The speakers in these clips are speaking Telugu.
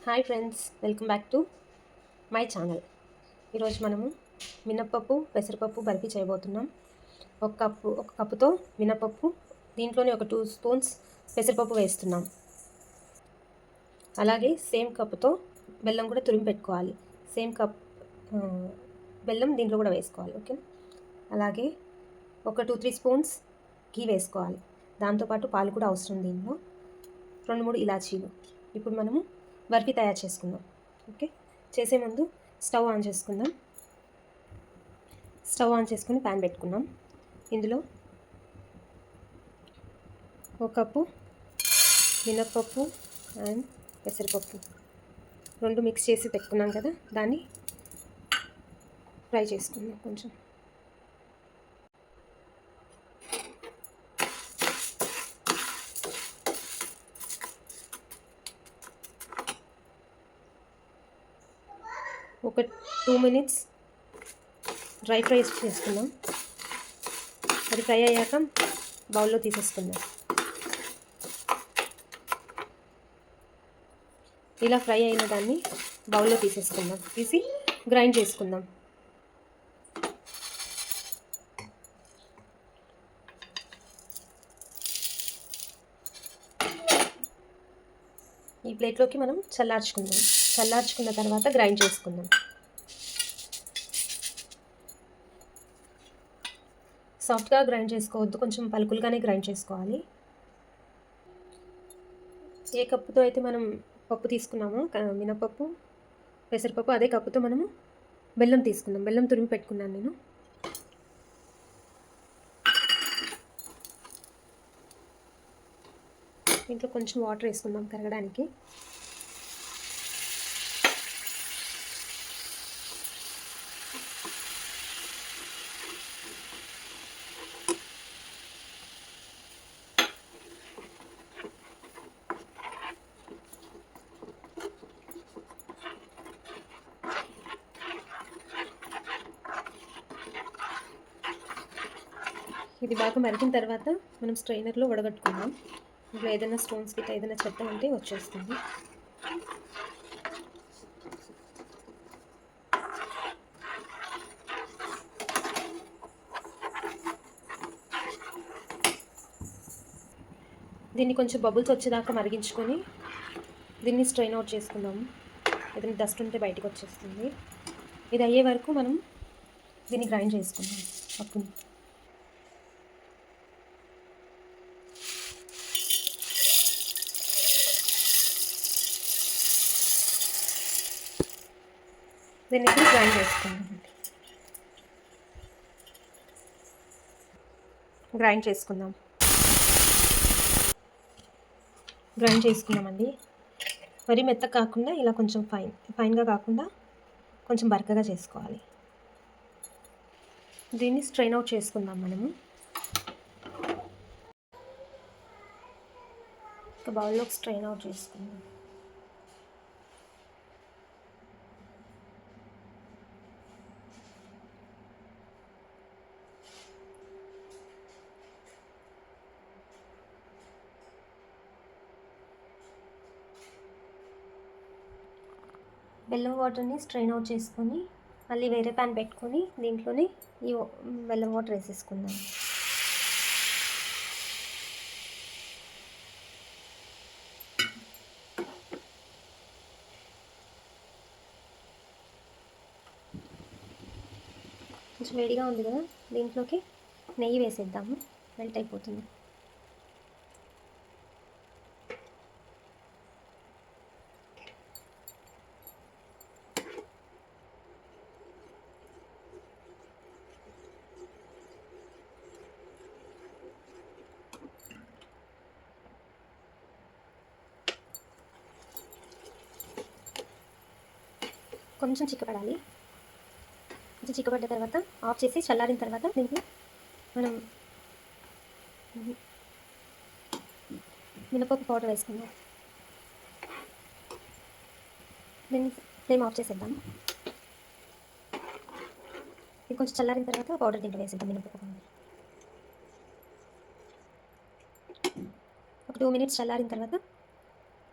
Hi friends, welcome back to my channel. ఈరోజు మనము మినప్పప్పు పెసరపప్పు బర్ఫీ చేయబోతున్నాం. ఒక కప్పుతో మినపప్పు, దీంట్లోనే ఒక 2 స్పూన్స్ పెసరపప్పు వేస్తున్నాం. అలాగే సేమ్ కప్పుతో బెల్లం కూడా తురిమి పెట్టుకోవాలి. సేమ్ కప్ బెల్లం దీంట్లో కూడా వేసుకోవాలి. ఓకే, అలాగే ఒక 2-3 స్పూన్స్ ఘీ వేసుకోవాలి. దాంతోపాటు పాలు కూడా అవసరం. దీంట్లో 2-3 ఇలాచీలు. ఇప్పుడు మనము బర్ఫీ తయారు చేసుకుందాం. ఓకే, చేసే ముందు స్టవ్ ఆన్ చేసుకుందాం. స్టవ్ ఆన్ చేసుకుని ప్యాన్ పెట్టుకుందాం. ఇందులో ఒక కప్పు మినప్పప్పు అండ్ పెసరపప్పు రెండు మిక్స్ చేసి పెట్టుకున్నాం కదా, దాన్ని ఫ్రై చేసుకుందాం. కొంచెం ఒక 2 minutes డ్రై ఫ్రై చేసుకుందాం. అది ఫ్రై అయ్యాక బౌల్లో తీసేసుకుందాం. ఇలా ఫ్రై అయిన దాన్ని బౌల్లో తీసేసుకుందాం. తీసి గ్రైండ్ చేసుకుందాం. ఈ ప్లేట్లోకి మనం చల్లార్చుకుందాం. చల్లార్చుకున్న తర్వాత గ్రైండ్ చేసుకుందాం. సాఫ్ట్గా గ్రైండ్ చేసుకోవద్దు, కొంచెం పలుకులుగానే గ్రైండ్ చేసుకోవాలి. ఏ కప్పుతో అయితే మనం పప్పు తీసుకున్నామో, మినపప్పు పెసరపప్పు, అదే కప్పుతో మనము బెల్లం తీసుకుందాం. బెల్లం తురిమి పెట్టుకున్నాను నేను. దీంట్లో కొంచెం వాటర్ వేసుకుందాం కరగడానికి. ఇది బాగా మరిగిన తర్వాత మనం స్ట్రైనర్లో వడగట్టుకుందాం. ఇంట్లో ఏదైనా స్టోన్స్ గిట్ట ఏదైనా చెత్త ఉంటే వచ్చేస్తుంది. దీన్ని కొంచెం బబుల్స్ వచ్చేదాకా మరిగించుకొని దీన్ని స్ట్రైన్ అవుట్ చేసుకుందాము. ఏదైనా డస్ట్ ఉంటే బయటకు వచ్చేస్తుంది. ఇది అయ్యే వరకు మనం దీన్ని గ్రైండ్ చేసుకుందాం. పప్పుని దీన్ని ఇప్పుడు గ్రైండ్ చేసుకుందాం. గ్రైండ్ చేసుకుందామండి. మరీ మెత్తగా కాకుండా ఇలా కొంచెం ఫైన్గా కాకుండా కొంచెం బరకగా చేసుకోవాలి. దీన్ని స్ట్రైన్ అవుట్ చేసుకుందాం మనము. ఒక బౌల్లోకి స్ట్రైన్ అవుట్ చేసుకుందాం. బెల్లం వాటర్ని స్ట్రైన్ అవుట్ చేసుకొని మళ్ళీ వేరే ప్యాన్ పెట్టుకొని దీంట్లోనే ఈ బెల్లం వాటర్ వేసేసుకుందాం. కొంచెం వేడిగా ఉంది కదా, దీంట్లోకి నెయ్యి వేసేద్దాము. మెల్ట్ అయిపోతుంది. కొంచెం చిక్కపడాలి. కొంచెం చిక్కపడ్డ తర్వాత ఆఫ్ చేసి చల్లారిన తర్వాత దీంట్లో మనం మినపప్పు పౌడర్ వేసుకుందాం. దీన్ని ఫ్లేమ్ ఆఫ్ చేసేద్దాం. ఇది కొంచెం చల్లారిన తర్వాత పౌడర్ దీంట్లో వేసేద్దాం. మినపప్పు పౌడర్ ఒక 2 minutes చల్లారిన తర్వాత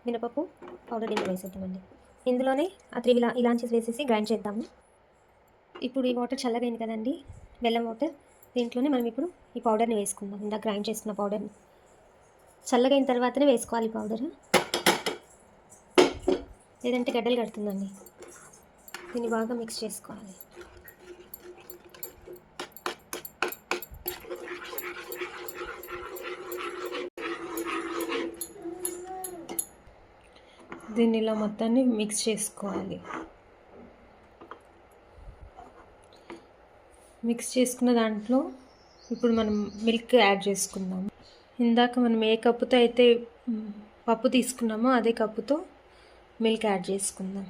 మినపప్పు పౌడర్ దీంట్లో వేసేద్దామండి. ఇందులోనే ఆ 3 ఇలాంచీస్ వేసేసి గ్రైండ్ చేద్దాము. ఇప్పుడు ఈ వాటర్ చల్లగైంది కదండి, బెల్లం వాటర్. దీంట్లోనే మనం ఇప్పుడు ఈ పౌడర్ని వేసుకుందాం, ఇందాక గ్రైండ్ చేసుకున్న పౌడర్ని. చల్లగైన తర్వాతనే వేసుకోవాలి పౌడర్, లేదంటే గడ్డలు కడుతుందండి. దీన్ని బాగా మిక్స్ చేసుకోవాలి. దీన్ని ఇలా మొత్తాన్ని మిక్స్ చేసుకోవాలి. మిక్స్ చేసుకున్న దాంట్లో ఇప్పుడు మనం మిల్క్ యాడ్ చేసుకుందాం. ఇందాక మనం ఏ కప్పుతో అయితే పప్పు తీసుకున్నామో అదే కప్పుతో మిల్క్ యాడ్ చేసుకుందాం.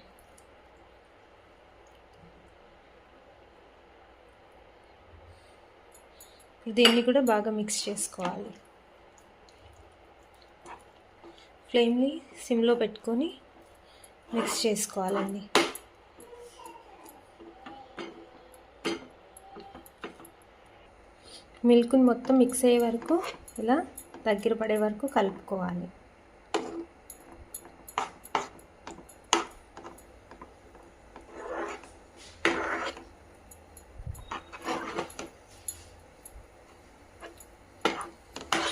దీన్ని కూడా బాగా మిక్స్ చేసుకోవాలి. ఫ్లేమ్ని సిమ్లో పెట్టుకొని మిక్స్ చేసుకోవాలండి. మిల్క్ని మొత్తం మిక్స్ అయ్యే వరకు, ఇలా దగ్గర పడే వరకు కలుపుకోవాలి.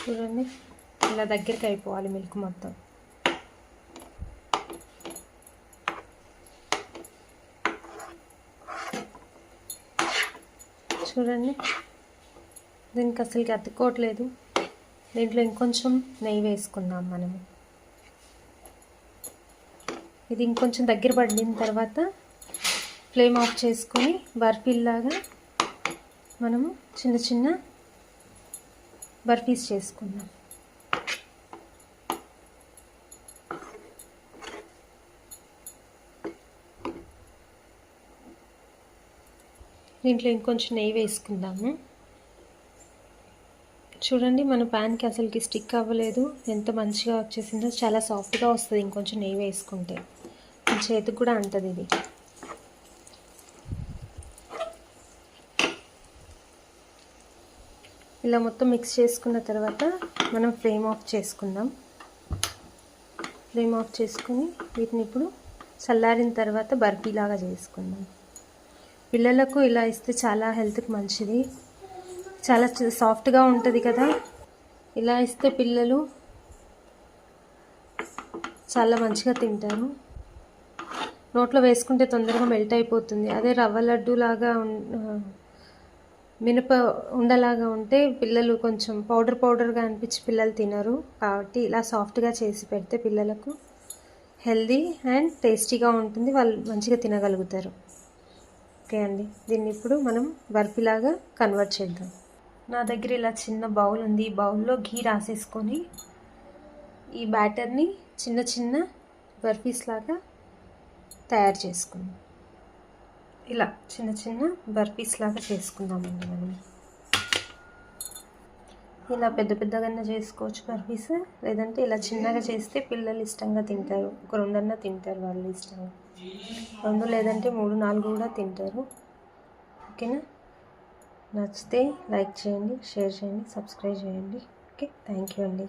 చూడండి, ఇలా దగ్గరికి అయిపోవాలి మిల్క్ మొత్తం. చూడండి, దీనికి అసలుకి అతుక్కోవట్లేదు. దీంట్లో ఇంకొంచెం నెయ్యి వేసుకుందాం మనము. ఇది ఇంకొంచెం దగ్గర పడిన తర్వాత ఫ్లేమ్ ఆఫ్ చేసుకొని బర్ఫీలాగా మనము చిన్న చిన్న బర్ఫీస్ చేసుకుందాం. దీంట్లో ఇంకొంచెం నెయ్యి వేసుకుందాము. చూడండి, మన ప్యాన్కి అసలుకి స్టిక్ అవ్వలేదు, ఎంత మంచిగా వచ్చేసిందో. చాలా సాఫ్ట్గా వస్తుంది ఇంకొంచెం నెయ్యి వేసుకుంటే. చేతికి కూడా అంటది ఇది. ఇలా మొత్తం మిక్స్ చేసుకున్న తర్వాత మనం ఫ్లేమ్ ఆఫ్ చేసుకుందాం. ఫ్లేమ్ ఆఫ్ చేసుకొని వీటిని ఇప్పుడు చల్లారిన తర్వాత బర్ఫీలాగా చేసుకుందాం. పిల్లలకు ఇలా ఇస్తే చాలా హెల్త్కి మంచిది. చాలా సాఫ్ట్గా ఉంటుంది కదా. ఇలా ఇస్తే పిల్లలు చాలా మంచిగా తింటారు. నోట్లో వేసుకుంటే తొందరగా మెల్ట్ అయిపోతుంది. అదే రవ్వ లడ్డు లాగా మినప ఉండలాగా ఉంటే పిల్లలు కొంచెం పౌడర్గా అనిపించి పిల్లలు తినరు. కాబట్టి ఇలా సాఫ్ట్గా చేసి పెడితే పిల్లలకు హెల్దీ అండ్ టేస్టీగా ఉంటుంది, వాళ్ళు మంచిగా తినగలుగుతారు. ఓకే అండి, దీన్ని ఇప్పుడు మనం బర్ఫీలాగా కన్వర్ట్ చేద్దాం. నా దగ్గర ఇలా చిన్న బౌల్ ఉంది. ఈ బౌల్లో ఘీ రాసేసుకొని ఈ బ్యాటర్ని చిన్న చిన్న బర్ఫీస్ లాగా తయారు చేసుకుందాం. ఇలా చిన్న చిన్న బర్ఫీస్ లాగా చేసుకుందామండి మనం. ఇలా పెద్ద పెద్దగా చేసుకోవచ్చు బర్ఫీస్, లేదంటే ఇలా చిన్నగా చేస్తే పిల్లలు ఇష్టంగా తింటారు. ఒక 2 తింటారు వాళ్ళు ఇష్టంగా. 2 లేదంటే 3, 4 కూడా తింటారు. ఓకేనా? నచ్చితే లైక్ చేయండి, షేర్ చేయండి, సబ్స్క్రైబ్ చేయండి. ఓకే, థ్యాంక్ యూ అండి.